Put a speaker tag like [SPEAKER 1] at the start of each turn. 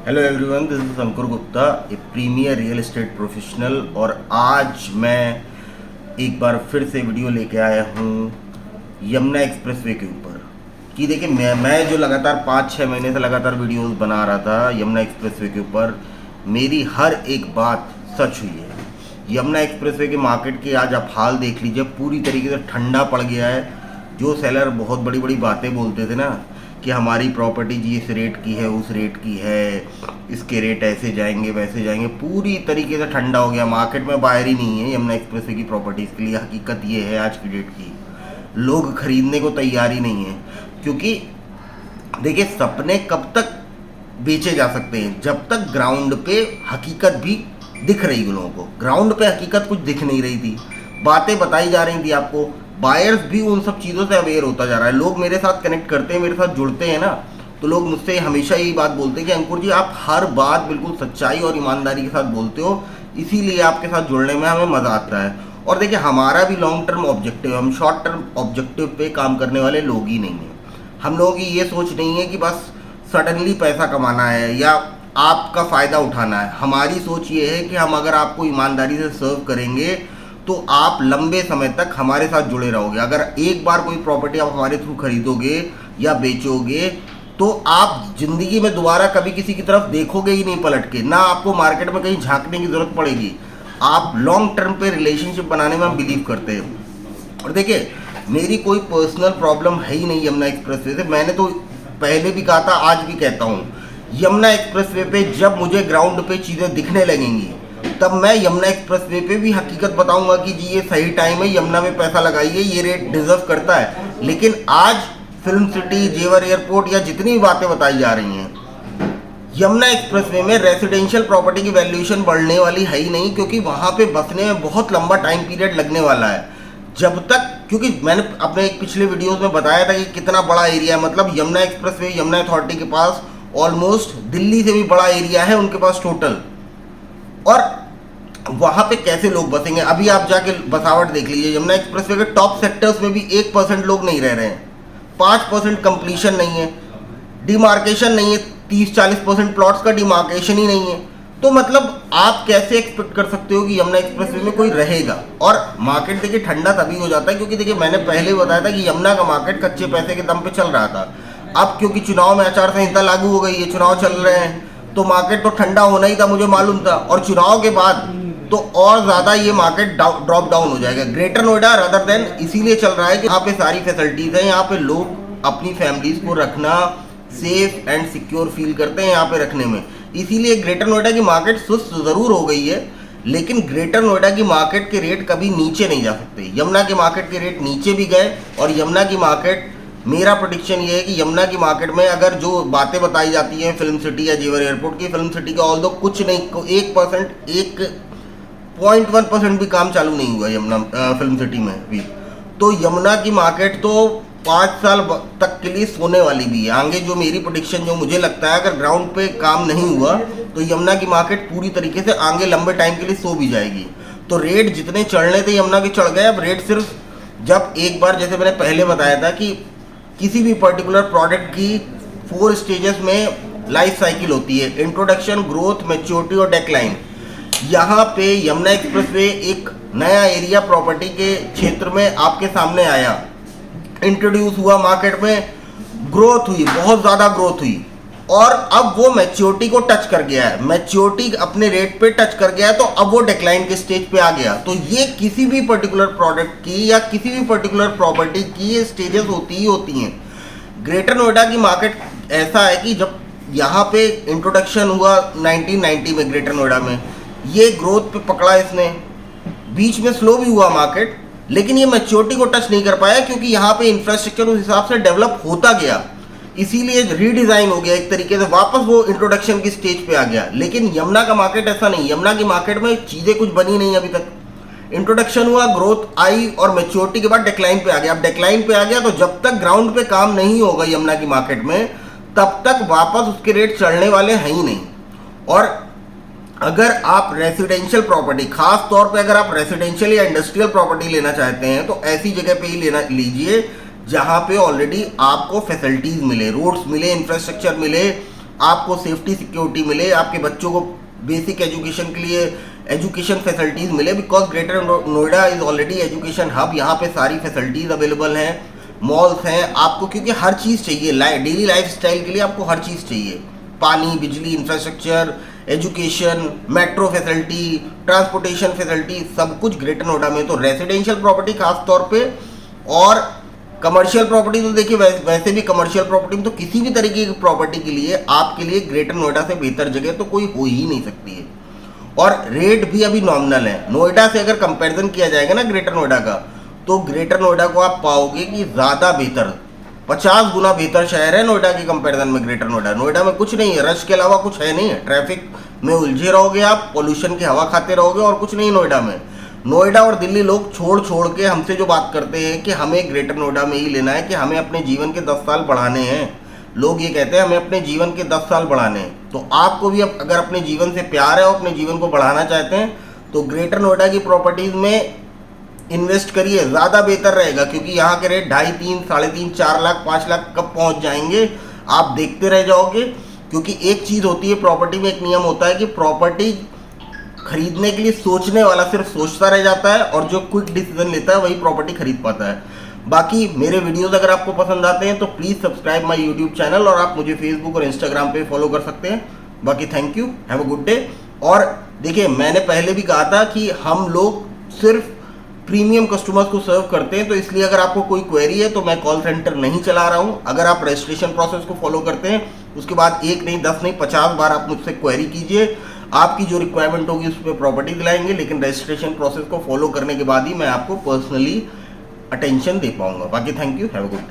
[SPEAKER 1] Hello everyone, this is Ankur Gupta, a premier real estate professional. और आज मैं एक बार फिर से वीडियो लेके आया हूँ यमुना एक्सप्रेसवे के ऊपर। कि देखिए, मैं जो लगातार 5-6 महीने से लगातार वीडियोस बना रहा था यमुना एक्सप्रेसवे के ऊपर, मेरी हर एक बात सच हुई है। यमुना एक्सप्रेसवे के मार्केट की आज आप हाल देख लीजिए, पूरी तरीके से ठंडा पड़ गया है। जो सेलर बहुत बड़ी बड़ी बातें बोलते थे ना कि हमारी प्रॉपर्टी जी इस रेट की है, उस रेट की है, इसके रेट ऐसे जाएंगे वैसे जाएंगे, पूरी तरीके से ठंडा हो गया। मार्केट में बायर ही नहीं है यमुना एक्सप्रेसवे की प्रॉपर्टीज़ के लिए। हकीकत ये है आज की डेट की, लोग खरीदने को तैयार ही नहीं है। क्योंकि देखिए, सपने कब तक बेचे जा सकते हैं? जब तक ग्राउंड पे हकीकत भी दिख रही है। लोगों को ग्राउंड पे हकीकत कुछ दिख नहीं रही थी, बातें बताई जा रही थी आपको, बायर्स भी उन सब चीज़ों से अवेयर होता जा रहा है। लोग मेरे साथ कनेक्ट करते हैं, मेरे साथ जुड़ते हैं ना, तो लोग मुझसे हमेशा यही बात बोलते हैं कि अंकुर जी, आप हर बात बिल्कुल सच्चाई और ईमानदारी के साथ बोलते हो, इसीलिए आपके साथ जुड़ने में हमें मज़ा आता है। और देखिए, हमारा भी लॉन्ग टर्म ऑब्जेक्टिव, हम शॉर्ट टर्म ऑब्जेक्टिव पे काम करने वाले लोग ही नहीं हैं। हम लोगों की ये सोच नहीं है कि बस सडनली पैसा कमाना है या आपका फ़ायदा उठाना है। हमारी सोच ये है कि हम अगर आपको ईमानदारी से सर्व करेंगे तो आप लंबे समय तक हमारे साथ जुड़े रहोगे। अगर एक बार कोई प्रॉपर्टी आप हमारे थ्रू खरीदोगे या बेचोगे तो आप ज़िंदगी में दोबारा कभी किसी की तरफ देखोगे ही नहीं पलट के, ना आपको मार्केट में कहीं झांकने की ज़रूरत पड़ेगी। आप लॉन्ग टर्म पे रिलेशनशिप बनाने में हम बिलीव करते हैं। और देखिए, मेरी कोई पर्सनल प्रॉब्लम है ही नहीं यमुना एक्सप्रेसवे से। मैंने तो पहले भी कहा था, आज भी कहता हूँ, यमुना एक्सप्रेसवे पे जब मुझे ग्राउंड पे चीज़ें दिखने लगेंगी तब मैं यमुना एक्सप्रेसवे पे भी हकीकत बताऊंगा कि जी ये सही टाइम है, यमुना में पैसा लगाइए, ये रेट डिजर्व करता है। लेकिन आज फिल्म सिटी, जेवर एयरपोर्ट या जितनी भी बातें बताई जा रही हैं, यमुना एक्सप्रेसवे में रेसिडेंशियल प्रॉपर्टी की वैल्यूएशन बढ़ने वाली है ही नहीं, क्योंकि वहाँ पे बसने में बहुत लंबा टाइम पीरियड लगने वाला है। जब तक, क्योंकि मैंने अपने एक पिछले वीडियोस में बताया था कि कितना बड़ा एरिया है, मतलब यमुना एक्सप्रेसवे, यमुना अथॉरिटी के पास ऑलमोस्ट दिल्ली से भी बड़ा एरिया है उनके पास टोटल। और वहाँ पे कैसे लोग बसेंगे? अभी आप जाके बसावट देख लीजिए, यमुना एक्सप्रेसवे के टॉप सेक्टर्स में भी 1% लोग नहीं रह रहे हैं, 5% कंप्लीशन नहीं है, डिमार्केशन नहीं है, 30-40% प्लॉट्स का डिमार्केशन ही नहीं है। तो मतलब आप कैसे एक्सपेक्ट कर सकते हो कि यमुना एक्सप्रेसवे में कोई रहेगा? और मार्केट देखिए ठंडा तभी हो जाता है क्योंकि देखिए, मैंने पहले बताया था कि यमुना का मार्केट कच्चे पैसे के दम पे चल रहा था। अब क्योंकि चुनाव में आचार संहिता लागू हो गई है, चुनाव चल रहे हैं, तो मार्केट तो ठंडा होना ही था, मुझे मालूम था। और चुनाव के बाद तो और ज़्यादा ये मार्केट ड्रॉप डाउन हो जाएगा। ग्रेटर नोएडा रादर देन इसीलिए चल रहा है कि यहाँ पे सारी फैसिलिटीज़ हैं, यहाँ पे लोग अपनी फैमिलीज़ को रखना सेफ एंड सिक्योर फील करते हैं यहाँ पे रखने में। इसीलिए ग्रेटर नोएडा की मार्केट सुस्त ज़रूर हो गई है, लेकिन ग्रेटर नोएडा की मार्केट के रेट कभी नीचे नहीं जा सकते। यमुना के मार्केट के रेट नीचे भी गए, और यमुना की मार्केट, मेरा प्रोडिक्शन ये है कि यमुना की मार्केट में अगर जो बातें बताई जाती हैं फिल्म सिटी या जेवर एयरपोर्ट की, फिल्म सिटी का ऑल्दो कुछ नहीं, 1.1% भी काम चालू नहीं हुआ यमुना फिल्म सिटी में भी, तो यमुना की मार्केट तो 5 साल तक के लिए सोने वाली भी है। आगे जो मेरी प्रोडिक्शन, जो मुझे लगता है, अगर ग्राउंड पे काम नहीं हुआ तो यमुना की मार्केट पूरी तरीके से आगे लंबे टाइम के लिए सो भी जाएगी। तो रेट जितने चढ़ने थे यमुना के चढ़ गए। अब रेट सिर्फ, जब एक बार, जैसे मैंने पहले बताया था कि किसी भी पर्टिकुलर प्रोडक्ट की 4 स्टेजेस में लाइफ साइकिल होती है: इंट्रोडक्शन, ग्रोथ, मैच्योरिटी और डेक्लाइन। यहाँ पे यमुना एक्सप्रेसवे एक नया एरिया प्रॉपर्टी के क्षेत्र में आपके सामने आया, इंट्रोड्यूस हुआ, मार्केट में ग्रोथ हुई, बहुत ज़्यादा ग्रोथ हुई, और अब वो मैच्योरिटी को टच कर गया है, मैच्योरिटी अपने रेट पे टच कर गया है, तो अब वो डिक्लाइन के स्टेज पे आ गया। तो ये किसी भी पर्टिकुलर प्रोडक्ट की या किसी भी पर्टिकुलर प्रॉपर्टी की ये स्टेजेस होती ही होती हैं। ग्रेटर नोएडा की मार्केट ऐसा है कि जब यहाँ पे इंट्रोडक्शन हुआ 1990 में ग्रेटर नोएडा में, ये ग्रोथ पे पकड़ा इसने, बीच में स्लो भी हुआ मार्केट, लेकिन ये मैच्योरिटी को टच नहीं कर पाया क्योंकि यहाँ पे इंफ्रास्ट्रक्चर उस हिसाब से डेवलप होता गया, इसीलिए रीडिज़ाइन हो गया एक तरीके से, वापस वो इंट्रोडक्शन की स्टेज पे आ गया। लेकिन यमुना का मार्केट ऐसा नहीं, यमुना की मार्केट में चीज़ें कुछ बनी नहीं अभी तक। इंट्रोडक्शन हुआ, ग्रोथ आई, और मैच्योरिटी के बाद डिक्लाइन पे आ गया। अब डिक्लाइन पे आ गया तो जब तक ग्राउंड पे काम नहीं होगा यमुना की मार्केट में, तब तक वापस उसके रेट चढ़ने वाले हैं ही नहीं। और अगर आप रेसिडेंशियल प्रॉपर्टी, खास तौर पे अगर आप रेसिडेंशियल या इंडस्ट्रियल प्रॉपर्टी लेना चाहते हैं, तो ऐसी जगह पे ही लेना लीजिए जहाँ पे ऑलरेडी आपको फैसिलिटीज़ मिले, रोड्स मिले, इंफ्रास्ट्रक्चर मिले, आपको सेफ्टी सिक्योरिटी मिले, आपके बच्चों को बेसिक एजुकेशन के लिए एजुकेशन फैसिलिटीज़ मिले, because greater Noida is already education hub. यहाँ पे सारी फैसिलिटीज़ अवेलेबल हैं, मॉल्स हैं आपको, क्योंकि हर चीज़ चाहिए डेली लाइफ स्टाइल के लिए आपको हर चीज़ चाहिए, पानी, बिजली, infrastructure, education, metro facility, transportation facility, सब कुछ ग्रेटर नोएडा में। तो रेजिडेंशियल प्रॉपर्टी खास तौर पे और कमर्शियल प्रॉपर्टी तो देखिए, वैसे भी कमर्शियल प्रॉपर्टी में तो किसी भी तरीके की प्रॉपर्टी के लिए आपके लिए ग्रेटर नोएडा से बेहतर जगह तो कोई हो ही नहीं सकती है। और रेट भी अभी नॉमिनल है। नोएडा से अगर कंपैरिजन किया जाएगा ना ग्रेटर नोएडा का, तो ग्रेटर नोएडा को आप पाओगे कि ज़्यादा बेहतर, 50 गुना बेहतर शहर है नोएडा के कंपैरिजन में ग्रेटर नोएडा। नोएडा में कुछ नहीं है, रश के अलावा कुछ है नहीं है, ट्रैफिक में उलझे रहोगे आप, पोल्यूशन की हवा खाते रहोगे और कुछ नहीं नोएडा में। नोएडा और दिल्ली लोग छोड़ छोड़ के हमसे जो बात करते हैं कि हमें ग्रेटर नोएडा में ही लेना है, कि हमें अपने जीवन के 10 साल बढ़ाने हैं, लोग ये कहते हैं हमें अपने जीवन के 10 साल बढ़ाने हैं। तो आपको भी अब अगर अपने जीवन से प्यार है और अपने जीवन को बढ़ाना चाहते हैं तो ग्रेटर नोएडा की प्रॉपर्टीज़ में इन्वेस्ट करिए, ज़्यादा बेहतर रहेगा। क्योंकि यहाँ के रेट 2.5, 3, 3.5, 4 लाख, 5 लाख कब पहुँच जाएंगे आप देखते रह जाओगे। क्योंकि एक चीज़ होती है प्रॉपर्टी में, एक नियम होता है कि प्रॉपर्टी खरीदने के लिए सोचने वाला सिर्फ सोचता रह जाता है और जो क्विक डिसीजन लेता है वही प्रॉपर्टी खरीद पाता है। बाकी मेरे वीडियोस अगर आपको पसंद आते हैं तो please subscribe my YouTube channel, और आप मुझे फेसबुक और इंस्टाग्राम पे फॉलो कर सकते हैं। बाकी thank you, have a good day. और देखिए, मैंने पहले भी कहा था कि हम लोग सिर्फ प्रीमियम कस्टमर्स को सर्व करते हैं, तो इसलिए अगर आपको कोई क्वेरी है तो मैं कॉल सेंटर नहीं चला रहा हूं। अगर आप रजिस्ट्रेशन प्रोसेस को फॉलो करते हैं, उसके बाद 1 नहीं, 10 नहीं, 50 बार आप मुझसे क्वेरी कीजिए, आपकी जो रिक्वायरमेंट होगी उस पर प्रॉपर्टी दिलाएंगे। लेकिन रजिस्ट्रेशन प्रोसेस को फॉलो करने के बाद ही मैं आपको पर्सनली अटेंशन दे पाऊंगा। बाकी thank you, have a good day.